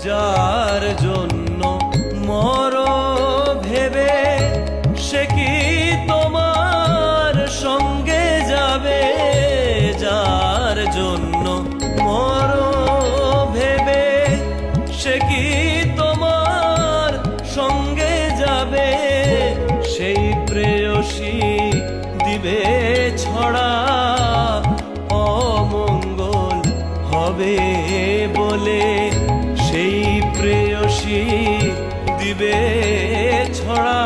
যার জন্য মরো ভেবে সে কি তোমার সঙ্গে যাবে? যার জন্য মরো ভেবে সে কি তোমার সঙ্গে যাবে? সেই প্রেয়সী দিবে ছড়া অমঙ্গল হবে বলে, সেই প্রেয়সী দিবে ছড়া